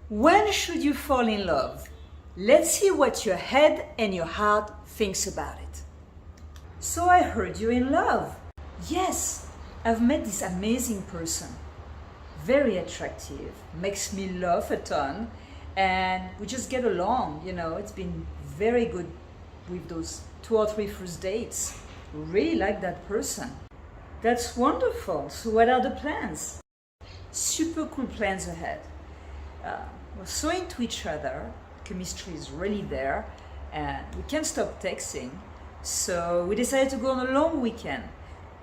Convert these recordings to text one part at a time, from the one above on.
When should you fall in love? Let's see what your head and your heart thinks about it. So I heard you're in love. Yes, I've met this amazing person. Very attractive, makes me laugh a ton, and we just get along. It's been very good with those 2 or 3 first dates. Really like that person. That's wonderful. So what are the plans? Super cool plans ahead. We're so into each other, chemistry is really there, and we can't stop texting. So we decided to go on a long weekend.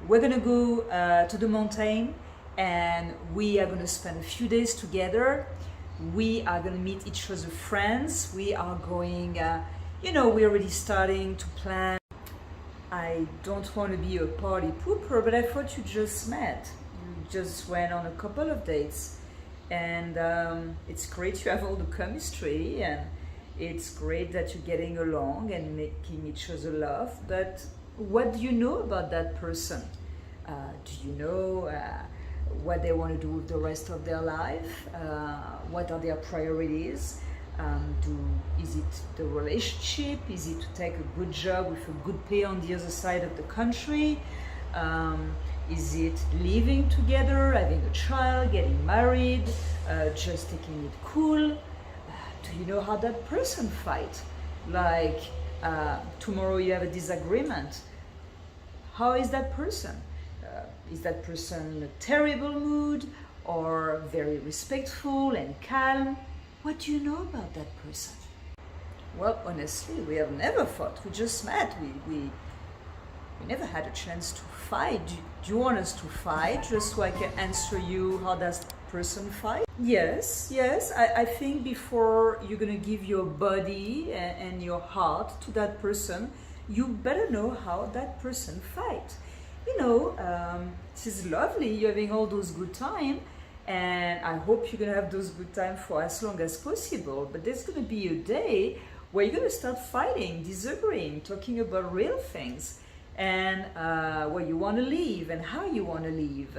We're gonna go to the mountain, and we are gonna spend a few days together. We are gonna meet each other's friends. We are going, we're already starting to plan. I don't want to be a party pooper, but I thought you just met. You just went on a couple of dates, and it's great you have all the chemistry, and it's great that you're getting along and making each other laugh. But what do you know about that person? Do you know what they want to do with the rest of their life? What are their priorities? Is it the relationship? Is it to take a good job with a good pay on the other side of the country? Is it living together, having a child, getting married, just taking it cool? Do you know how that person fights? Like tomorrow you have a disagreement. How is that person? Is that person in a terrible mood or very respectful and calm? What do you know about that person? Well, honestly, we have never fought. We just met. We never had a chance to fight. Do you want us to fight just so I can answer you how does that person fight? Yes. I think before you're gonna give your body and your heart to that person, you better know how that person fights. This is lovely. You're having all those good times. And I hope you're gonna have those good times for as long as possible. But there's gonna be a day where you're gonna start fighting, disagreeing, talking about real things, and where you want to live and how you want to live.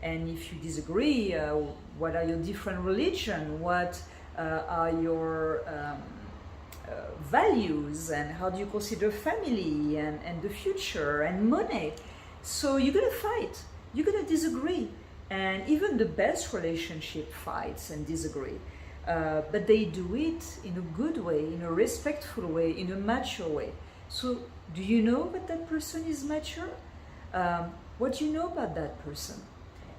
And if you disagree, what are your different religion? What are your values? And how do you consider family and the future and money? So you're gonna fight. You're gonna disagree. And even the best relationship fights and disagree. But they do it in a good way, in a respectful way, in a mature way. So do you know that that person is mature? What do you know about that person?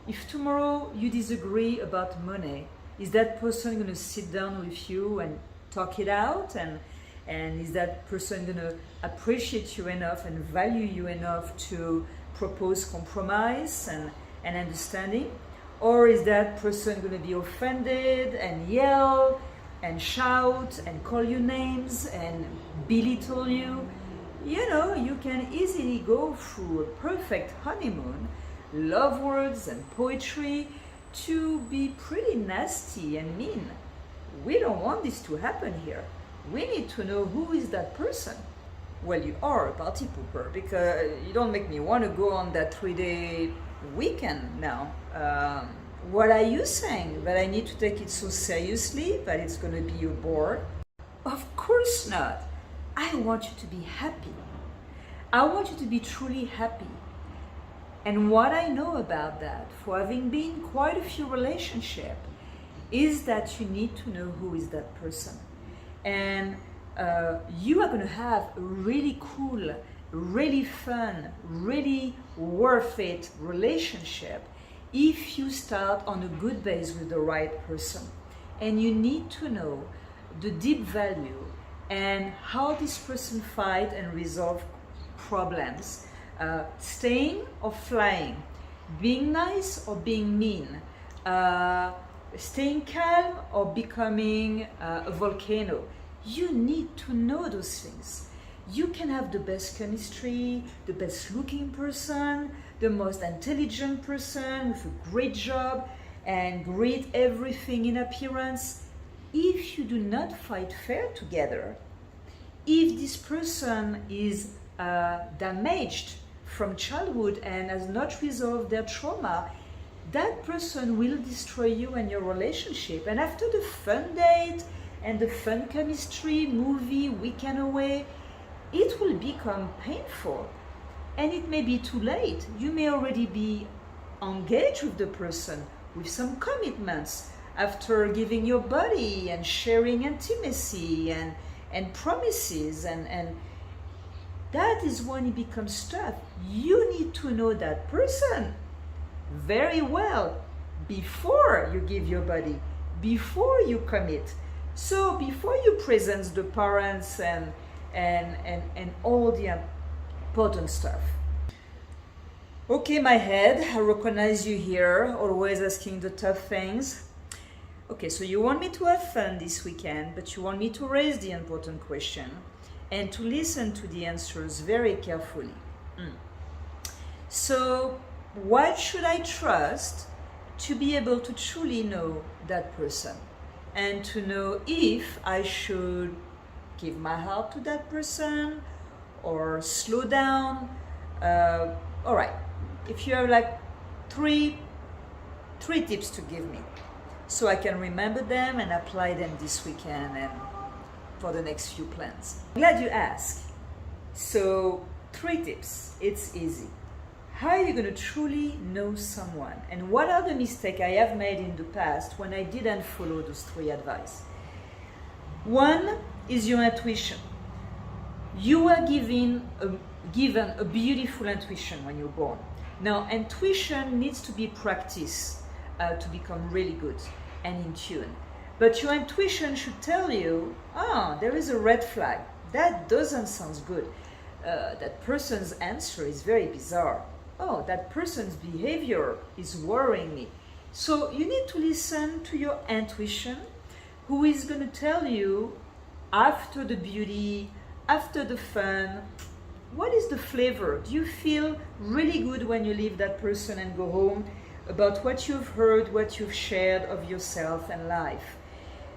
If tomorrow you disagree about money, is that person going to sit down with you and talk it out? And is that person going to appreciate you enough and value you enough to propose compromise and understanding? Or is that person going to be offended and yell and shout and call you names and belittle you? You can easily go through a perfect honeymoon, love words and poetry, to be pretty nasty and mean. We don't want this to happen here. We need to know who is that person. Well, you are a party pooper, because you don't make me want to go on that 3-day weekend now. What are you saying? That I need to take it so seriously that it's going to be a bore? Of course not. I want you to be happy. I want you to be truly happy. And what I know about that, for having been in quite a few relationships, is that you need to know who is that person. And you are going to have a really cool, really fun, really worth it relationship if you start on a good base with the right person. And you need to know the deep value and how this person fight and resolve problems, staying or flying, being nice or being mean, staying calm or becoming a volcano. You need to know those things. You can have the best chemistry, the best looking person, the most intelligent person with a great job and great everything in appearance. If you do not fight fair together, if this person is damaged from childhood and has not resolved their trauma, that person will destroy you and your relationship. And after the fun date and the fun chemistry, movie, weekend away, it will become painful. And it may be too late. You may already be engaged with the person with some commitments after giving your body and sharing intimacy and promises. And that is when it becomes tough. You need to know that person very well before you give your body, before you commit. So before you present the parents and all the important stuff. Okay, my head, I recognize you here, always asking the tough things. Okay, so you want me to have fun this weekend, but you want me to raise the important question and to listen to the answers very carefully. So, what should I trust to be able to truly know that person and to know if I should give my heart to that person or slow down? All right, if you have like three tips to give me so I can remember them and apply them this weekend and for the next few plans. Glad you asked. So 3 tips, it's easy. How are you going to truly know someone? And what are the mistakes I have made in the past when I didn't follow those 3 advice? 1 is your intuition. You were given a beautiful intuition when you're born. Now, intuition needs to be practiced to become really good and in tune. But your intuition should tell you, there is a red flag. That doesn't sound good. That person's answer is very bizarre. That person's behavior is worrying me. So you need to listen to your intuition, who is going to tell you after the beauty, after the fun, what is the flavor? Do you feel really good when you leave that person and go home about what you've heard, what you've shared of yourself and life?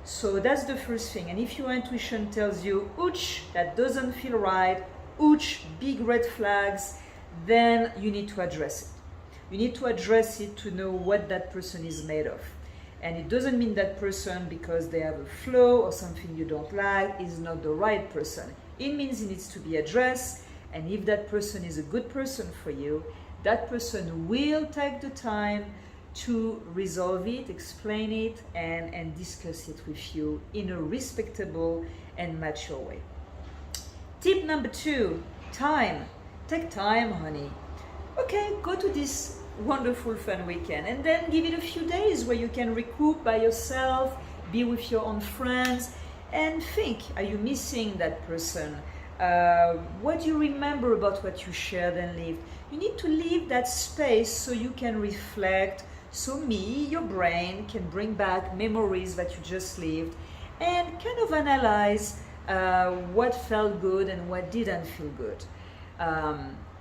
So that's the first thing. And if your intuition tells you, ouch, that doesn't feel right, ouch, big red flags, then you need to address it. You need to address it to know what that person is made of. And it doesn't mean that person, because they have a flaw or something you don't like, is not the right person. It means it needs to be addressed. And if that person is a good person for you, that person will take the time to resolve it, explain it, and discuss it with you in a respectable and mature way. Tip number 2, time. Take time, honey. Okay, go to this wonderful fun weekend and then give it a few days where you can recoup by yourself, be with your own friends, and think, are you missing that person? What do you remember about what you shared and lived? You need to leave that space so you can reflect, so your brain can bring back memories that you just lived and kind of analyze what felt good and what didn't feel good.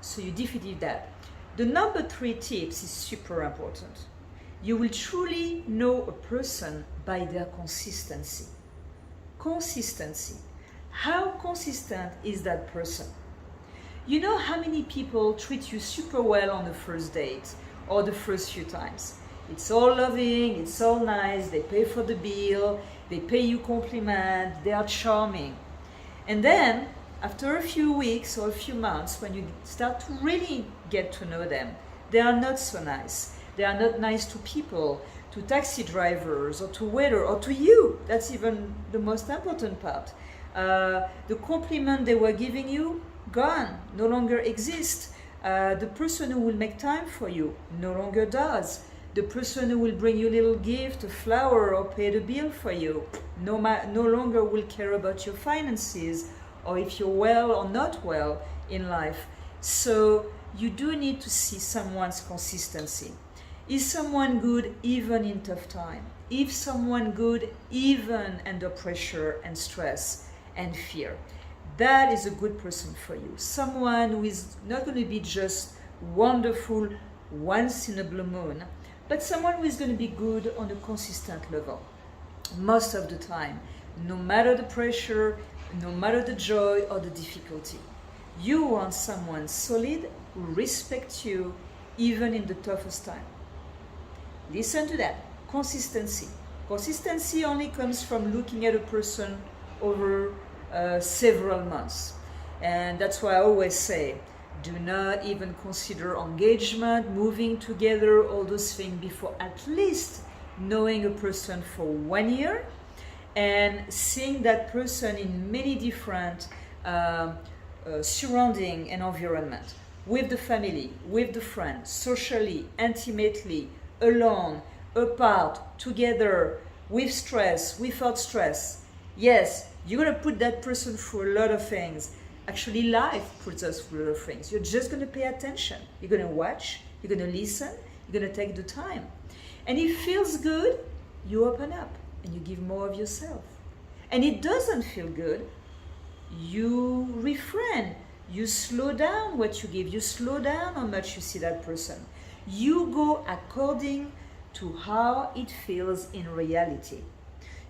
So you defeated that. The number 3 tips is super important. You will truly know a person by their consistency. Consistency. How consistent is that person? You know how many people treat you super well on the first date or the first few times? It's all loving, it's all nice, they pay for the bill, they pay you compliment, they are charming. And then, after a few weeks or a few months, when you start to really get to know them, they are not so nice. They are not nice to people, to taxi drivers, or to waiter, or to you. That's even the most important part. The compliment they were giving you, gone, no longer exists. The person who will make time for you no longer does. The person who will bring you a little gift, a flower, or pay the bill for you no longer will care about your finances or if you're well or not well in life. So you do need to see someone's consistency. Is someone good even in tough time? Is someone good even under pressure and stress and fear? That is a good person for you. Someone who is not going to be just wonderful once in a blue moon, but someone who is going to be good on a consistent level most of the time, no matter the pressure, no matter the joy or the difficulty. You want someone solid who respects you even in the toughest time. Listen to that. Consistency. Consistency only comes from looking at a person over several months. And that's why I always say, do not even consider engagement, moving together, all those things before at least knowing a person for 1 year and seeing that person in many different surrounding and environment, with the family, with the friends, socially, intimately, alone, apart, together, with stress, without stress. Yes, you're going to put that person through a lot of things. Actually, life puts us through a lot of things. You're just going to pay attention. You're going to watch, you're going to listen, you're going to take the time. And it feels good, you open up and you give more of yourself. And it doesn't feel good, you refrain. You slow down what you give. You slow down how much you see that person. You go according to how it feels in reality.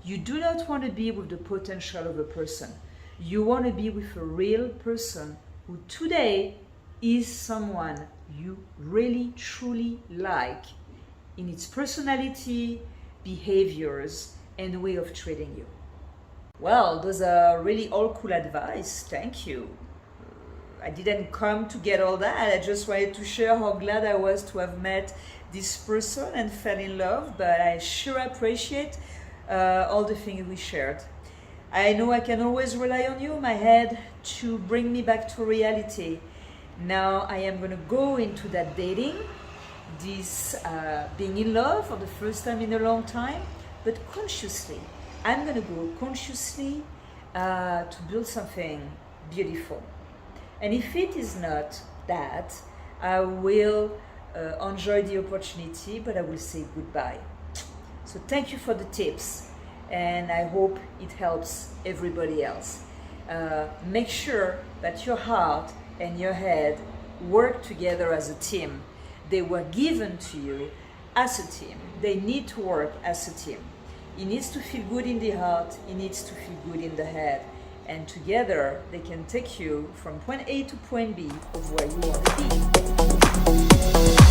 You do not want to be with the potential of a person. You want to be with a real person who today is someone you really truly like in its personality, behaviors, and way of treating you. Well, those are really all cool advice. Thank you. I didn't come to get all that. I just wanted to share how glad I was to have met this person and fell in love, but I sure appreciate all the things we shared. I know I can always rely on you, my head, to bring me back to reality. Now I am going to go into that dating, this being in love for the first time in a long time, but consciously. I'm going to go consciously to build something beautiful. And if it is not that, I will enjoy the opportunity, but I will say goodbye. So thank you for the tips, and I hope it helps everybody else. Make sure that your heart and your head work together as a team. They were given to you as a team. They need to work as a team. It needs to feel good in the heart, it needs to feel good in the head. And together they can take you from point A to point B of where you want to be.